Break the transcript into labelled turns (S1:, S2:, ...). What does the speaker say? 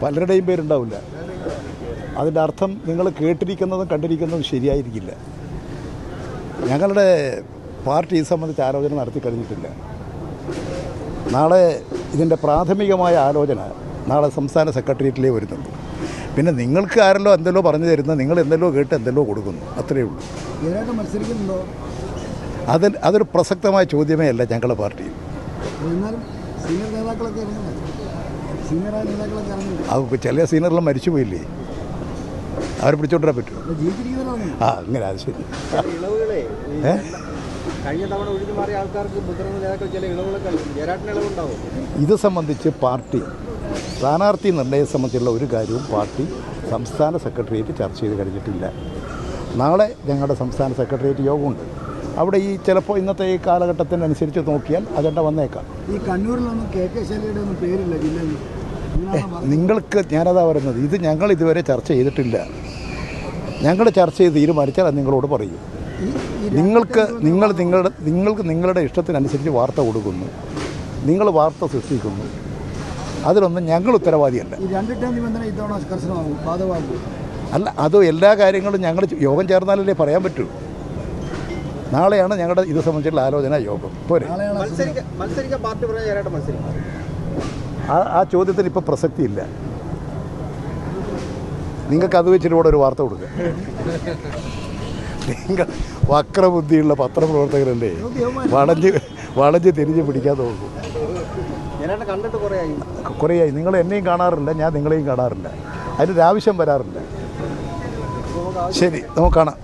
S1: പലരുടെയും പേരുണ്ടാവില്ല. അതിൻ്റെ അർത്ഥം നിങ്ങൾ കേട്ടിരിക്കുന്നതും കണ്ടിരിക്കുന്നതും ശരിയായിരിക്കില്ല. ഞങ്ങളുടെ പാർട്ടി ഇത് സംബന്ധിച്ച് ആലോചന നടത്തി കഴിഞ്ഞിട്ടില്ല. നാളെ ഇതിൻ്റെ പ്രാഥമികമായ ആലോചന നാളെ സംസ്ഥാന സെക്രട്ടേറിയറ്റിലേ വരുന്നുള്ളൂ. പിന്നെ നിങ്ങൾക്ക് ആരല്ലോ എന്തെല്ലോ പറഞ്ഞു തരുന്നത്, നിങ്ങൾ എന്തെല്ലോ കേട്ട് എന്തെല്ലോ കൊടുക്കുന്നു, അത്രയേ ഉള്ളൂ.
S2: മത്സരിക്കുന്നുണ്ടോ?
S1: അതൊരു പ്രസക്തമായ ചോദ്യമേ അല്ല ഞങ്ങളുടെ പാർട്ടിയിൽ. അത് ചില സീനിയറെല്ലാം മരിച്ചുപോയില്ലേ, അവരെ പിടിച്ചോണ്ടിരാൻ പറ്റുമോ? അങ്ങനെ അത് ശരി. ഇത് സംബന്ധിച്ച് പാർട്ടി സ്ഥാനാർത്ഥി നിർണയം സംബന്ധിച്ചുള്ള ഒരു കാര്യവും പാർട്ടി സംസ്ഥാന സെക്രട്ടേറിയറ്റ് ചർച്ച ചെയ്ത് കഴിഞ്ഞിട്ടില്ല. നാളെ ഞങ്ങളുടെ സംസ്ഥാന സെക്രട്ടേറിയറ്റ് യോഗമുണ്ട്. അവിടെ ഈ ചിലപ്പോൾ ഇന്നത്തെ ഈ കാലഘട്ടത്തിനനുസരിച്ച് നോക്കിയാൽ അജണ്ട വന്നേക്കാം.
S2: ഈ കണ്ണൂരിലൊന്നും കെ കെ ശൈലജയുടെ ഒന്നും പേരില്ല ജില്ലയിൽ.
S1: നിങ്ങൾക്ക് ഞാനതാ പറയുന്നത്, ഇത് ഞങ്ങൾ ഇതുവരെ ചർച്ച ചെയ്തിട്ടില്ല. ഞങ്ങൾ ചർച്ച ചെയ്ത് തീരുമാനിച്ചാൽ അത് നിങ്ങളോട് പറയും. നിങ്ങൾക്ക് നിങ്ങളുടെ ഇഷ്ടത്തിനനുസരിച്ച് വാർത്ത കൊടുക്കുന്നു, നിങ്ങൾ വാർത്ത സൃഷ്ടിക്കുന്നു, അതിലൊന്നും ഞങ്ങൾ ഉത്തരവാദിയല്ല. അല്ല, അത് എല്ലാ കാര്യങ്ങളും ഞങ്ങൾ യോഗം ചേർന്നാലല്ലേ പറയാൻ പറ്റൂ. നാളെയാണ് ഞങ്ങളുടെ ഇത് സംബന്ധിച്ചുള്ള ആലോചന യോഗം. പോരെ, ആ ചോദ്യത്തിന് ഇപ്പോൾ പ്രസക്തിയില്ല. നിങ്ങൾക്ക് അത് വെച്ചിട്ട് കൂടെ ഒരു വാർത്ത കൊടുക്കുക. നിങ്ങൾ വക്രബുദ്ധിയുള്ള പത്രപ്രവർത്തകരല്ലേ, വളഞ്ഞ് തിരിഞ്ഞ് പിടിക്കാൻ തോന്നും. കുറേയായി നിങ്ങൾ എന്നെയും കാണാറില്ല, ഞാൻ നിങ്ങളെയും കാണാറില്ല, അതിനൊരാവശ്യം വരാറില്ല. ശരി, നമുക്ക് കാണാം.